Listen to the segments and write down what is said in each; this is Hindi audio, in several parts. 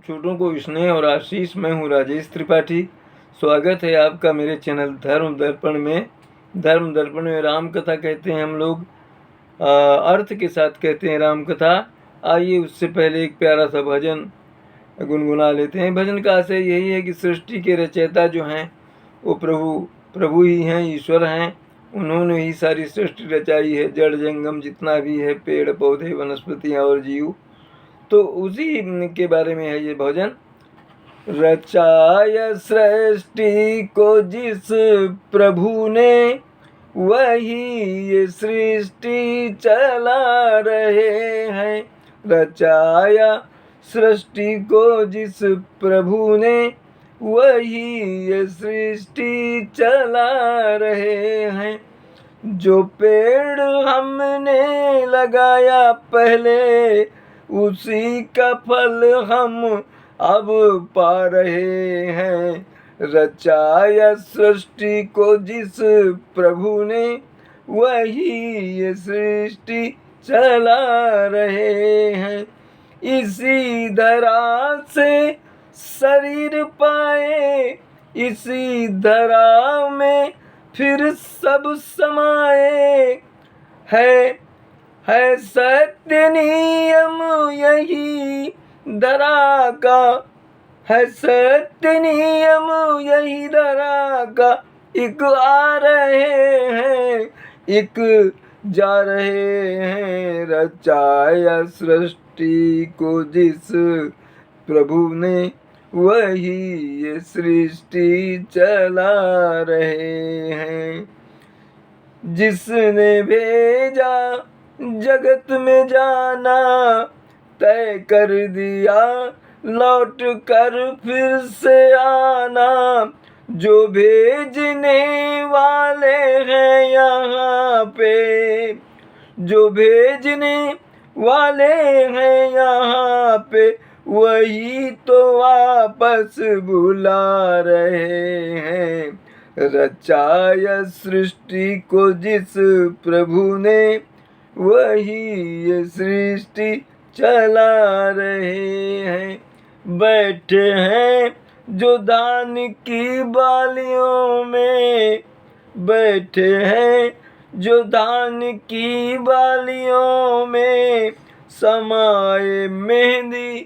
छोटों को स्नेह और आशीष। मैं हूँ राजेश त्रिपाठी। स्वागत है आपका मेरे चैनल धर्म दर्पण में। धर्म दर्पण में राम कथा कहते हैं हम लोग, अर्थ के साथ कहते हैं राम कथा। आइए उससे पहले एक प्यारा सा भजन गुनगुना लेते हैं। भजन का आशय यही है कि सृष्टि के रचयिता जो हैं वो प्रभु ही हैं, ईश्वर हैं। उन्होंने ही सारी सृष्टि रचाई है, जड़ जंगम जितना भी है, पेड़ पौधे वनस्पतियाँ और जीव। तो उसी के बारे में है ये भजन। रचाय सृष्टि को जिस प्रभु ने, वही ये सृष्टि चला रहे हैं। रचाया सृष्टि को जिस प्रभु ने, वही ये सृष्टि चला रहे हैं। जो पेड़ हमने लगाया पहले, उसी का फल हम अब पा रहे हैं। रचाया सृष्टि को जिस प्रभु ने, वही ये सृष्टि चला रहे हैं। इसी धरा से शरीर पाए, इसी धरा में फिर सब समाए। है सत्य नियम यही धरा का, है सत्य नियम यही धरा का। एक आ रहे हैं, एक जा रहे हैं। रचाया सृष्टि को जिस प्रभु ने, वही ये सृष्टि चला रहे हैं। जिसने भेजा जगत में जाना, तय कर दिया लौट कर फिर से आना। जो भेजने वाले हैं यहाँ पे, जो भेजने वाले हैं यहाँ पे, वही तो वापस बुला रहे हैं। रचाया सृष्टि को जिस प्रभु ने, वही ये सृष्टि चला रहे हैं। बैठे हैं जो धान की बालियों में, बैठे हैं जो धान की बालियों में, समाए मेहंदी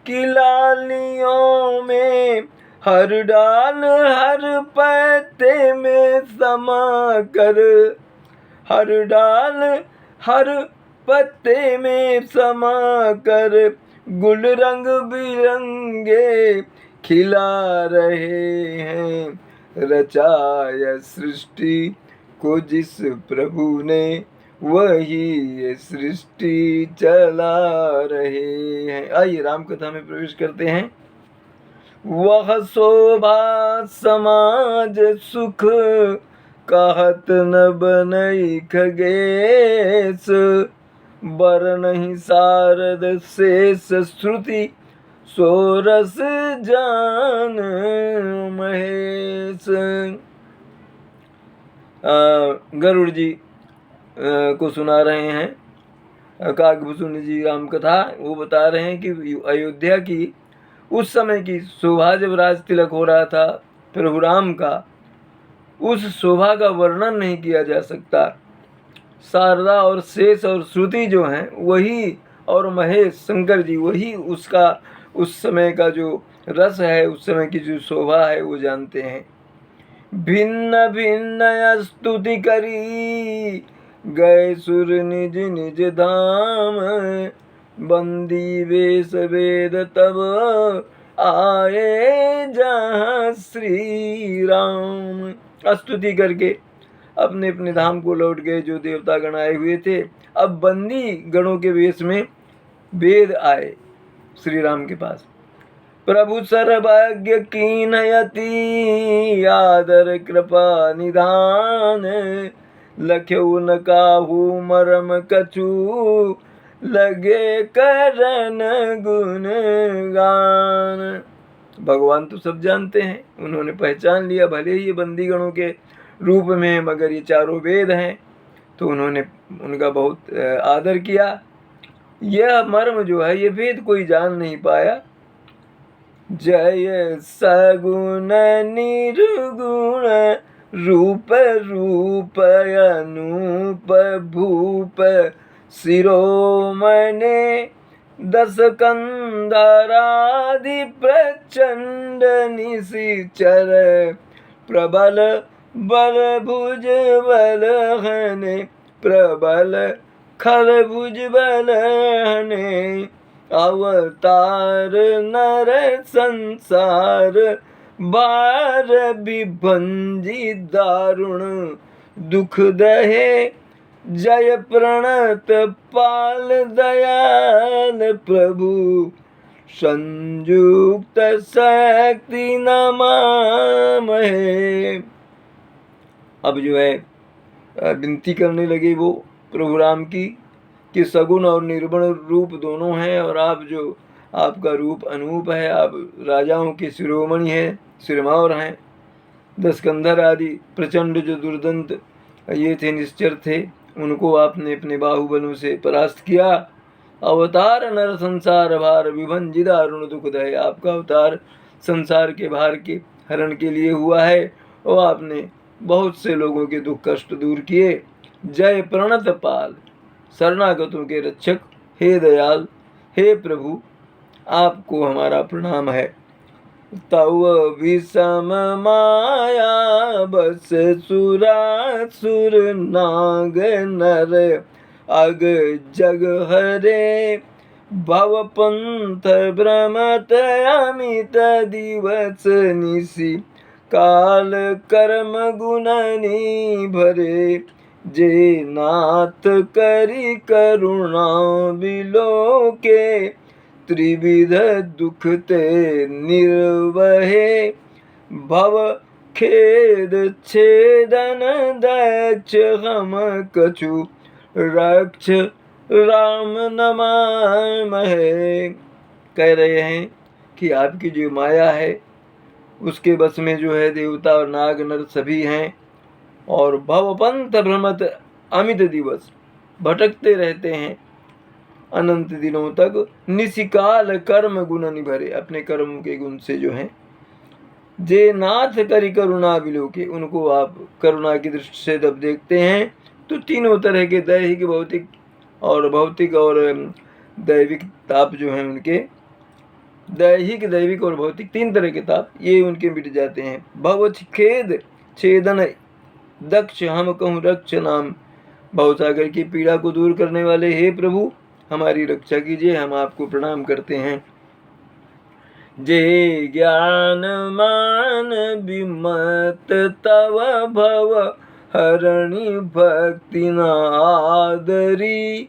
की लालियों में। हर डाल हर पत्ते में समा कर, हर डाल हर पत्ते में समा कर, गुल रंग बिरंगे खिला रहे हैं। रचाया सृष्टि को जिस प्रभु ने, वही ये सृष्टि चला रहे हैं। आइए राम कथा में प्रवेश करते हैं। वह शोभा समाज सुख, कहत न बनई खगेश। बर नहीं शारद शेष श्रुति, सोरस जान महेश। गरुड़ जी को सुना रहे हैं काकभूषण जी राम कथा। वो बता रहे हैं कि अयोध्या की उस समय की शोभा, जब राज तिलक हो रहा था प्रभु राम का, उस शोभा का वर्णन नहीं किया जा सकता। शारदा और शेष और श्रुति जो हैं वही, और महेश शंकर जी, वही उसका उस समय का जो रस है, उस समय की जो शोभा है वो जानते हैं। भिन्न भिन्न स्तुति करी, गए सुर निज निज धाम। बंदी वेश वेद तब आए जहाँ श्री राम। स्तुति करके अपने अपने धाम को लौट गए जो देवता गण आए हुए थे। अब बंदी गणों के वेश में वेद आए श्री राम के पास। प्रभु सर्वज्ञ कीनयति, आदर कृपा निधान। लख्यऊ न काहू मरम कछु, लगे करन गुण गान। भगवान तो सब जानते हैं, उन्होंने पहचान लिया, भले ही ये बंदीगणों के रूप में, मगर ये चारों वेद हैं, तो उन्होंने उनका बहुत आदर किया। यह मर्म जो है, ये वेद कोई जान नहीं पाया, जय सगुण निर्गुण रूप रूप अनूप भूप शिरोमणे दस कंधरादि प्रचंड निशिचर प्रबल बल भुज बल हने प्रबल खल भुज बल हने अवतार नर संसार बार विभंजी दारुण दुख दहे जय प्रणत पाल दयाल प्रभु संयुक्त शक्ति नमामहे। अब जो है विनती करने लगे वो प्रभु राम की कि सगुण और निर्गुण रूप दोनों हैं, और आप जो आपका रूप अनूप है, आप राजाओं के शिरोमणि हैं, सिरमौर हैं, दस कंधर आदि प्रचंड जो दुर्दंत ये थे, निश्चर थे, उनको आपने अपने बाहुबलों से परास्त किया। अवतार नर संसार भार विभंजि दारुण दुख दहे, आपका अवतार संसार के भार के हरण के लिए हुआ है, और आपने बहुत से लोगों के दुख कष्ट दूर किए। जय प्रणत पाल, शरणागतों के रक्षक, हे दयाल, हे प्रभु, आपको हमारा प्रणाम है। तव विषम माया बस सुरासुर नाग नर अग जग हरे भव पंथ भ्रमत अमित दिवस निशि काल कर्म गुणनी भरे जे नाथ करी करुणा बिलोके त्रिविध दुख ते निर्वहे भव खेद छेदन दक्ष हम कछु रक्ष राम नमामहे। कह रहे हैं कि आपकी जो माया है उसके बस में जो है देवता और नाग नर सभी हैं, और भवपंथ भ्रमत अमित दिवस भटकते रहते हैं अनंत दिनों तक, निशिकाल कर्म गुण निभरे, अपने कर्म के गुण से जो हैं, जे नाथ करी करुणा बिलोके, उनको आप करुणा की दृष्टि से जब देखते हैं तो तीनों तरह के दैहिक भौतिक और दैविक ताप जो हैं उनके, दैहिक दैविक और भौतिक तीन तरह के ताप ये उनके मिट जाते हैं। भव खेद छेदन दक्ष हम कहूँ रक्ष नाम, भवसागर की पीड़ा को दूर करने वाले हे प्रभु हमारी रक्षा कीजिए, हम आपको प्रणाम करते हैं। जे ज्ञान मान विमत तव भव हरणी भक्ति नादरी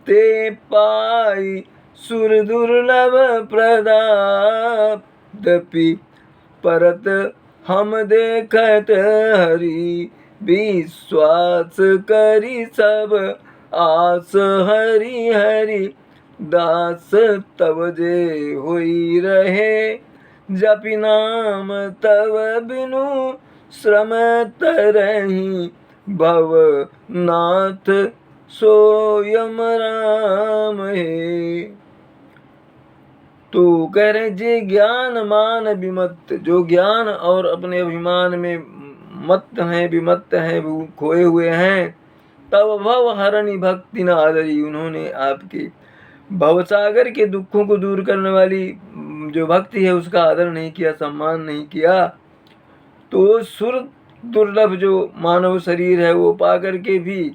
ते पाई सुर दुर्लभ प्रदापि परत हम देखत हरि विश्वास करी सब आस हरि हरि दास तव जे होई रहे जपि नाम तव बिनु श्रम तरहि भव नाथ सोयम राम है। तो कह रहे जे ज्ञान मान विमत्त, जो ज्ञान और अपने अभिमान में मत्त हैं, विमत्त हैं, खोए हुए हैं, तब भव हरणी भक्ति न आदरी, उन्होंने आपके भवसागर के दुखों को दूर करने वाली जो भक्ति है उसका आदर नहीं किया, सम्मान नहीं किया, तो सुर दुर्लभ जो मानव शरीर है वो पा करके भी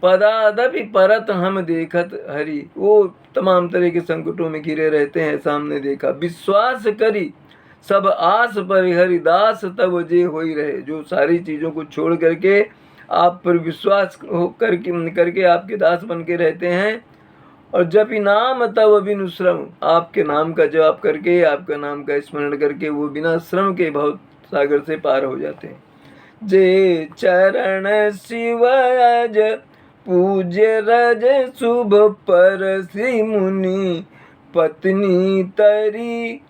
पदादपि परत हम देखत हरि, वो तमाम तरह के संकटों में घिरे रहते हैं, सामने देखा। विश्वास करी सब आस पर हरिदास तब जे होई रहे, जो सारी चीज़ों को छोड़ करके आप पर विश्वास करके आपके दास बन के रहते हैं, और जब नाम तब बिनु श्रम, आपके नाम का जप करके, आपका नाम का स्मरण करके वो बिना श्रम के भव सागर से पार हो जाते हैं। जे चरण शिवज पूज्य रज शुभ परसी मुनि पत्नी तरी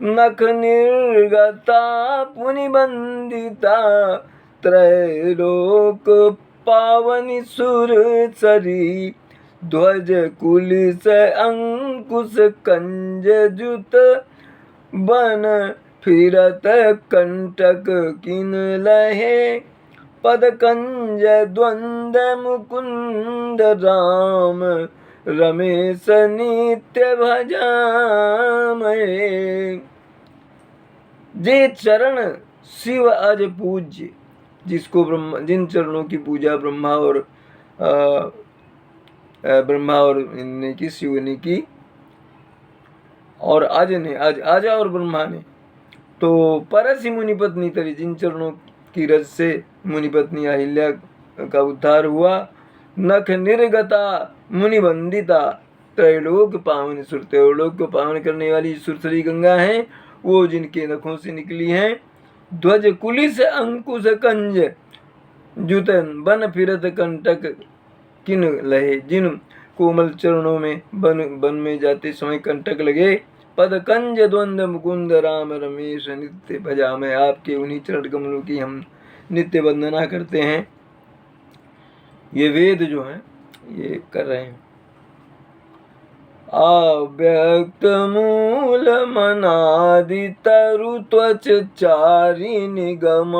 नख निर्गता पुनि बंदिता त्रैलोक पावनी सुर सरी ध्वज कुलिस अंकुश कंज जुत बन फिरत कंटक किन लहे, पद कंज द्वंद मुकुंद राम, रमेश नित्य भजामहे। जे चरण शिव अज पूज्य, जिसको जिन चरणों की पूजा ब्रह्मा और ने की, शिव ने की, और आज और ब्रह्मा ने, तो परसि मुनिपत्नी तरी, जिन चरणों की रज से मुनिपत्नी अहिल्या का उद्धार हुआ। नख निर्गता मुनि वंदिता, त्रैलोक पावन सुर, त्रैलोक को पावन करने वाली सुरसरी गंगा है, वो जिनके नखों से निकली हैं। ध्वज कुलिस अंकुश कंज, जुतन बन फिरत कंटक किन लहे, जिन कोमल चरणों में वन में जाते समय कंटक लगे। पद कंज द्वंद मुकुंद राम, रमेश नित्य भजा, में आपके उन्हीं चरण कमलों की हम नित्य वंदना करते हैं। ये वेद जो हैं ये कर रहे हैं। अव्यक्त मूल मनादि तरु त्वच चारि निगम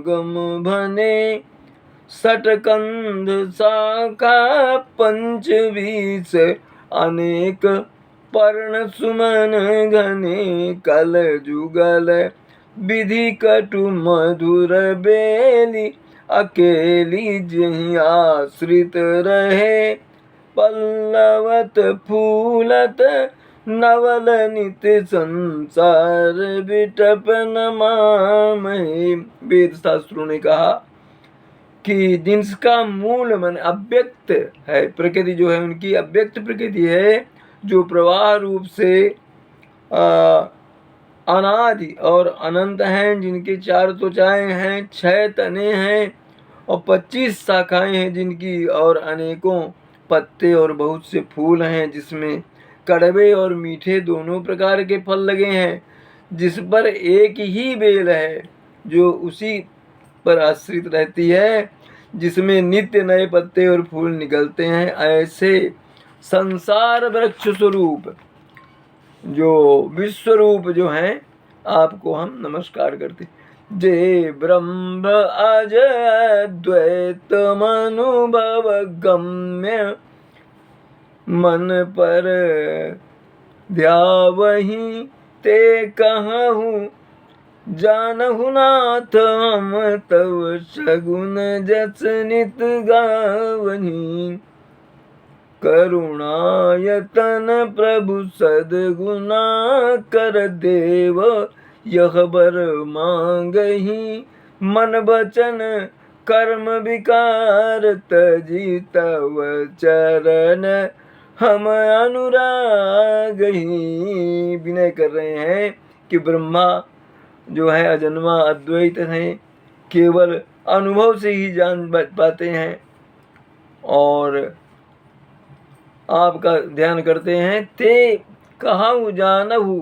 गम भने, सटकंध शाखा पंचवीस अनेक पर्ण सुमन घने, कल जुगल विधि कटु मधुर बेली, अकेली जहीं आश्रित रहे, पल्लवत फूलत नवल नित्य संसार विटप नमामहे। वेद शास्त्रों ने कहा कि जिनका मूल मन अव्यक्त है, प्रकृति जो है उनकी अव्यक्त प्रकृति है, जो प्रवाह रूप से अनादि और अनंत हैं, जिनके 4 त्वचाएं हैं, 6 तने हैं और 25 शाखाएं हैं जिनकी, और अनेकों पत्ते और बहुत से फूल हैं, जिसमें कड़वे और मीठे दोनों प्रकार के फल लगे हैं, जिस पर एक ही बेल है जो उसी पर आश्रित रहती है, जिसमें नित्य नए पत्ते और फूल निकलते हैं। ऐसे संसार वृक्ष स्वरूप जो विश्व रूप जो हैं, आपको हम नमस्कार करते। जे ब्रह्म अजय द्वैत मनुभव गम्य, मन पर ध्यावहीं ते कहूँ, जानहु नाथ हम तव सगुन जस नित गावहीं, करुणायतन प्रभु सद्गुना कर देव, यह बर मांगही, मन वचन कर्म विकार तजी, तव चरण हम अनुरागही। विनय कर रहे हैं कि ब्रह्मा जो है अजन्मा अद्वैत हैं, केवल अनुभव से ही जान पाते हैं और आपका ध्यान करते हैं। ते कहूँ जानहु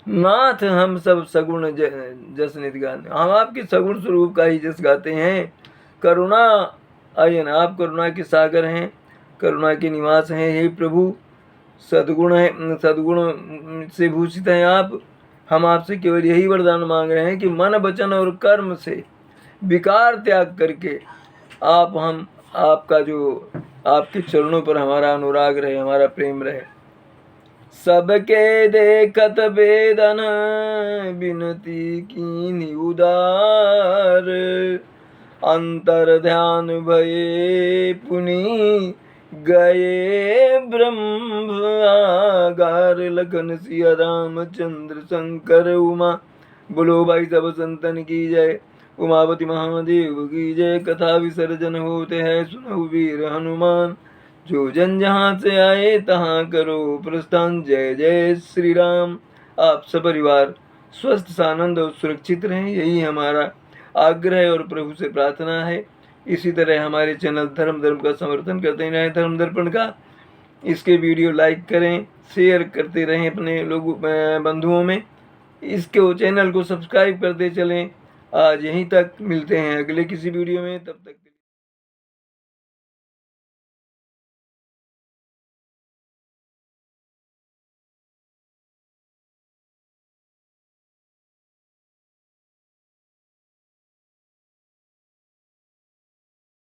नाथ हम सब सगुण जस नित गान, हम आपके सगुण स्वरूप का ही जस गाते हैं। करुणा अयन, आप करुणा के सागर हैं, करुणा के निवास हैं। हे प्रभु, सद्गुण है, सद्गुण से भूषित हैं आप। हम आपसे केवल यही वरदान मांग रहे हैं कि मन वचन और कर्म से विकार त्याग करके हम आपका जो आपके चरणों पर हमारा अनुराग रहे, हमारा प्रेम रहे। सबके देखत वेदन विनती कीन्ही उदार, अंतर ध्यान भये पुनि गए ब्रह्म आगार। लखन सिया रामचंद्र शंकर उमा, बोलो भाई सब संतन की जय। उमापति महादेव की जय। कथा विसर्जन होते हैं सुनहु वीर हनुमान, जो जन जहाँ से आए तहाँ करो प्रस्थान। जय जय श्री राम। आप सपरिवार स्वस्थ सानंद और सुरक्षित रहें, यही हमारा आग्रह और प्रभु से प्रार्थना है। इसी तरह हमारे चैनल धर्म का समर्थन करते रहें, धर्म दर्पण का। इसके वीडियो लाइक करें, शेयर करते रहें अपने लोग बंधुओं में। इसके चैनल को सब्सक्राइब करते चलें। आज यहीं तक, मिलते हैं अगले किसी वीडियो में, तब तक।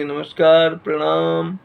नमस्कार, प्रणाम।